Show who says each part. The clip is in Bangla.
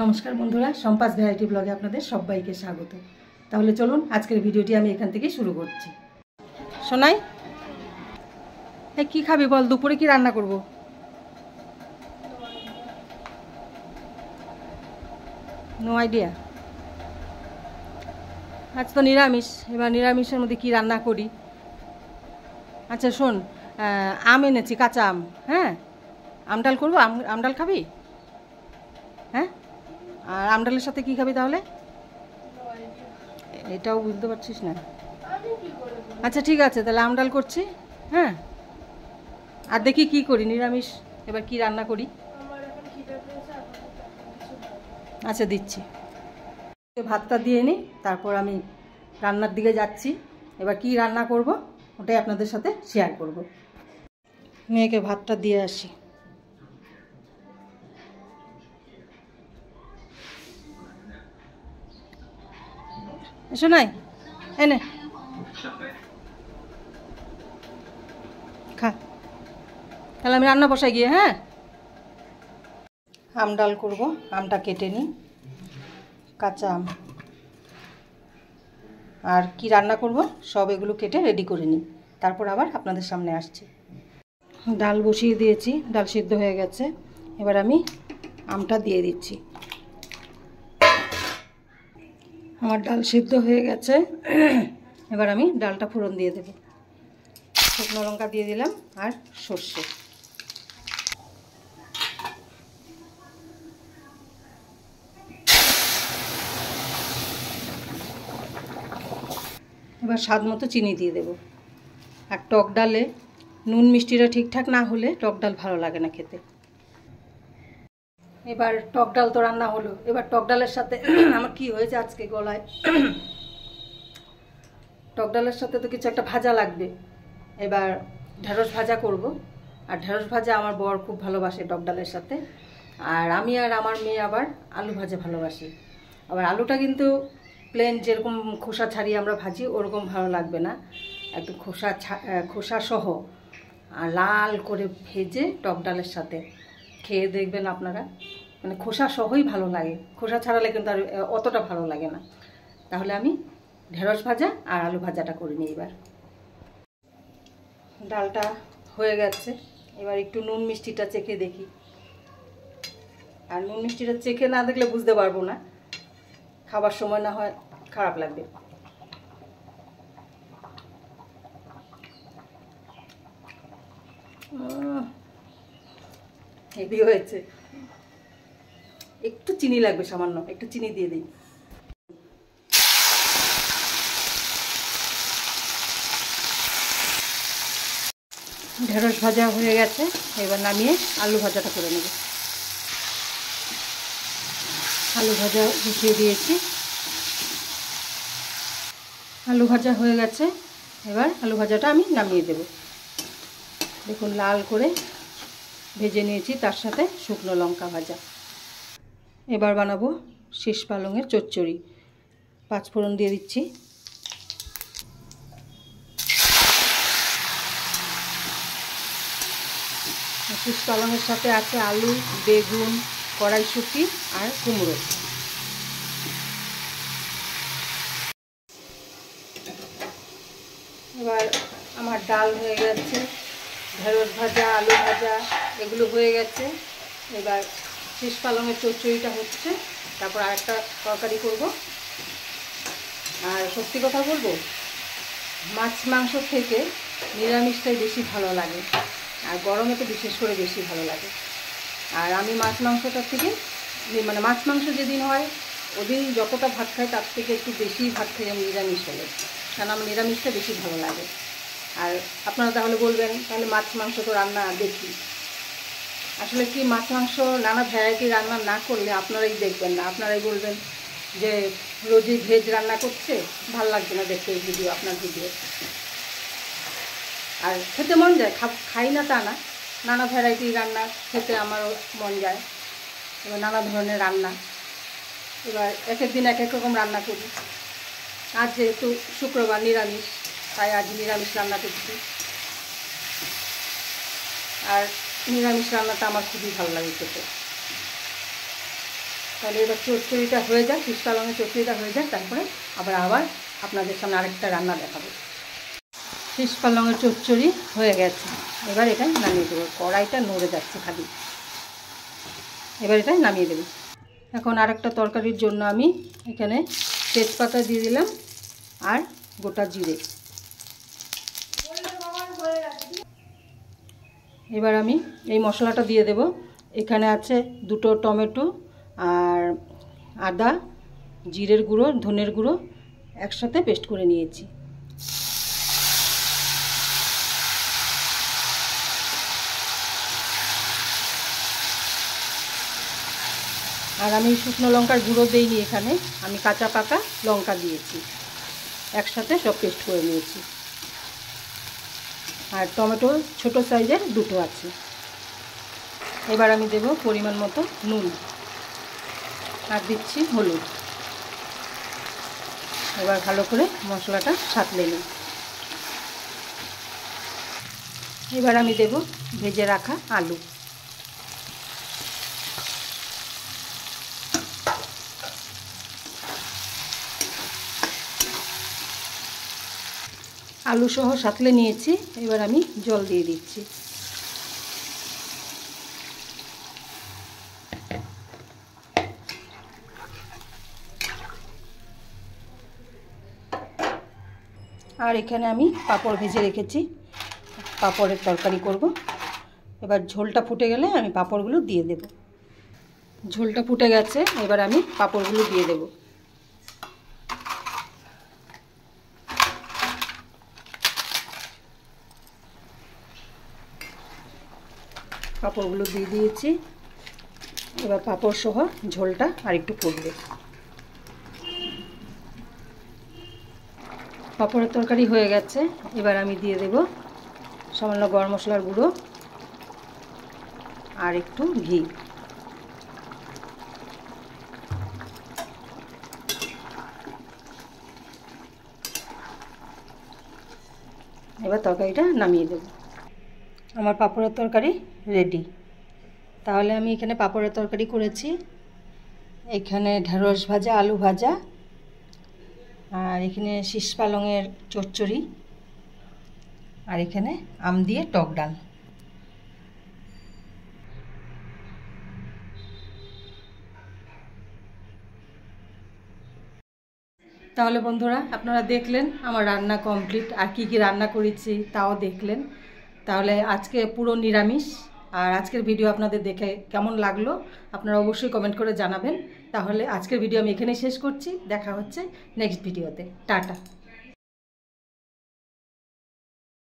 Speaker 1: নমস্কার বন্ধুরা, সম্পাস ভ্যারাইটি ব্লগে আপনাদের সবাইকে স্বাগত। তাহলে চলুন আজকের ভিডিওটি আমি এখান থেকে শুরু করছি। শোনাই, এই কি খাবি বল? দুপুরে কি রান্না করব? No idea. আজ তো নিরামিষ, এবার নিরামিষের মধ্যে কি রান্না করি। আচ্ছা শোন, আম এনেছি, কাঁচা আম। হ্যাঁ, আমডাল করবো। আমডাল খাবি? হ্যাঁ, আর আমডালের সাথে কি খাবি তাহলে? এটাও বুঝতে পারছিস না? আচ্ছা ঠিক আছে, তাহলে আমডাল করছি। হ্যাঁ, আর দেখি কি করি, নিরামিষ এবার কি রান্না করি। আচ্ছা দিচ্ছি, ভাতটা দিয়ে নিই, তারপর আমি রান্নার দিকে যাচ্ছি। এবার কি রান্না করব ওটাই আপনাদের সাথে শেয়ার করব। মেয়েকে ভাতটা দিয়ে আসি। এসো নাই, এনে খা। তাহলে আমি রান্না বসাই গিয়ে। হ্যাঁ, আম ডাল করব। আমটা কেটে নিই, কাঁচা আম। আর কি রান্না করব সব এগুলো কেটে রেডি করে নিই, তারপর আবার আপনাদের সামনে আসছি। ডাল বসিয়ে দিয়েছি, ডাল সিদ্ধ হয়ে গেছে। এবার আমি আমটা দিয়ে দিচ্ছি। আমার ডাল সিদ্ধ হয়ে গেছে। এবার আমি ডালটা ফোড়ন দিয়ে দেব। শুকনো লঙ্কা দিয়ে দিলাম আর সর্ষে। এবার স্বাদ মতো চিনি দিয়ে দেব। আর টক ডালে নুন মিষ্টিটা ঠিকঠাক না হলে টক ডাল ভালো লাগে না খেতে। এবার টক ডাল তো রান্না হলো। এবার টক ডালের সাথে আমার কি হয়েছে আজকে গলায়, টক ডালের সাথে তো কিছু একটা ভাজা লাগবে। এবার ঢেঁড়স ভাজা করব। আর ঢেঁড়স ভাজা আমার বর খুব ভালোবাসে টক ডালের সাথে। আর আমি আর আমার মেয়ে আবার আলু ভাজা ভালোবাসি। আবার আলুটা কিন্তু প্লেন যেরকম খোসা ছাড়িয়ে আমরা ভাজি ওরকম ভালো লাগবে না, একটু খোসা সহ আর লাল করে ভেজে টক ডালের সাথে খেয়ে দেখবেন আপনারা, মানে খোসা সহই ভালো লাগে। খোসা ছাড়ালে কিন্তু আর অতটা ভালো লাগে না। তাহলে আমি ঢেঁড়স ভাজা আর আলু ভাজাটা করে নিই। এবার ডালটা হয়ে গেছে, এবার একটু নুন মিষ্টিটা চেখে দেখি। আর নুন মিষ্টিটা চেখে না দেখলে বুঝতে পারবো না, খাবার সময় না হয় খারাপ লাগবে। হেভি হয়েছে। একটু চিনি লাগবে, সামান্য একটু চিনি দিয়ে দিই। ঢেঁড়স ভাজা হয়ে গেছে, এবার নামিয়ে আলু ভাজাটা করে নেব। আলু ভাজা বসিয়ে দিয়েছি। আলু ভাজা হয়ে গেছে, এবার আলু ভাজাটা আমি নামিয়ে দেব। দেখুন লাল করে ভেজে নিয়েছি, তার সাথে শুকনো লঙ্কা ভাজা। এবার বানাবো শীষ পালংয়ের চচ্চড়ি। 5 ফোড়ন দিয়ে দিচ্ছি। শীষ পালংয়ের সাথে আছে আলু, বেগুন, কড়াইশুঁটি আর কুমড়ো। এবার আমার ডাল হয়ে গেছে, ঢেঁড়স ভাজা, আলু ভাজা এগুলো হয়ে গেছে। এবার শীষ পালংয়ের চচ্চড়িটা হচ্ছে, তারপর আরেকটা তরকারি করব। আর সত্যি কথা বলবো, মাছ মাংস থেকে নিরামিষটাই বেশি ভালো লাগে, আর গরমে তো বিশেষ করে বেশি ভালো লাগে। আর আমি মাছ মাংসটার থেকে মানে মাছ মাংস যেদিন হয় ওদিন যতটা ভাত খাই তার থেকে একটু বেশি ভাত খাই আমি নিরামিষ হলে, কারণ আমার নিরামিষটা বেশি ভালো লাগে। আর আপনারা তাহলে বলবেন, তাহলে মাছ মাংস তো রান্না দেখি। আসলে কি, মাছ মাংস নানা ভ্যারাইটি রান্না না করলে আপনারাই দেখবেন না, আপনারাই বলবেন যে রোজই ভেজ রান্না করছে, ভাল লাগছে না দেখতে এই ভিডিও, আপনার ভিডিও। আর খেতে মন যায়, খাই না তা না, নানা ভ্যারাইটি রান্না খেতে আমারও মন যায়। এবার নানা ধরনের রান্না, এবার এক এক দিন এক এক রকম রান্না করি। আজ যেহেতু শুক্রবার নিরামিষ, তাই আজ নিরামিষ রান্না করছি। আর নিরামিষ রান্নাটা আমার খুবই ভালো লাগে খেতে। তাহলে এবার চচ্চড়িটা হয়ে যাক, ফিশ পালংয়ের চচ্চড়িটা হয়ে যাক, তারপরে আবার আপনাদের সামনে আরেকটা রান্না দেখাবো। ফিশ পালংয়ের চচ্চড়ি হয়ে গেছে, এবার এটা নামিয়ে দেবো। কড়াইটা নড়ে যাচ্ছে খালি, এবার এটা নামিয়ে দেবো। এখন আরেকটা তরকারির জন্য আমি এখানে তেজপাতা দিয়ে দিলাম আর গোটা জিরে। এবার আমি এই মশলাটা দিয়ে দেব। এখানে আছে 2টো টমেটো আর আদা, জিরের গুঁড়ো, ধনের গুঁড়ো একসাথে পেস্ট করে নিয়েছি। আর আমি শুকনো লঙ্কার গুঁড়ো দিইনি, এখানে আমি কাঁচা পাকা লঙ্কা দিয়েছি, একসাথে সব পেস্ট করে নিয়েছি। আর টমেটো ছোট সাইজের 2টো আছে। এবার আমি দেব পরিমাণ মতো নুন আর দিচ্ছি হলুদ। এবার ভালো করে মশলাটা সাঁতলে নিই। এবার আমি দেব ভেজে রাখা আলু। আলু সহ সাঁতলে নিয়েছি, এবার আমি জল দিয়ে দিচ্ছি। আর এখানে আমি পাঁপড় ভেজে রেখেছি, পাঁপড়ের তরকারি করব। এবার ঝোলটা ফুটে গেলে আমি পাঁপড়গুলো দিয়ে দেব। ঝোলটা ফুটে গেছে, এবার আমি পাঁপড়গুলো দিয়ে দেব। পাঁপড়গুলো দিয়ে দিয়েছি, এবার পাঁপড় সহ ঝোলটা আরেকটু ফুটবে। পাঁপড়ের তরকারি হয়ে গেছে, এবার আমি দিয়ে দেব সামান্য গরম মশলার গুঁড়ো আর একটু ঘি। এবার তরকারিটা নামিয়ে দেব। আমার পাঁপড়ের তরকারি রেডি। তাহলে আমি এখানে পাঁপড়ের তরকারি করেছি, এখানে ঢেঁড়স ভাজা, আলু ভাজা, আর এখানে শীষ পালংয়ের চচ্চড়ি, আর এখানে আম দিয়ে টক ডাল। তাহলে বন্ধুরা, আপনারা দেখলেন আমার রান্না কমপ্লিট, আর কি কি রান্না করেছি তাও দেখলেন। তাহলে আজকে পুরো নিরামিষ। আর আজকের ভিডিও আপনাদের দেখে কেমন লাগলো আপনারা অবশ্যই কমেন্ট করে জানাবেন। তাহলে আজকের ভিডিও আমি এখানেই শেষ করছি, দেখা হচ্ছে নেক্সট ভিডিওতে। টাটা।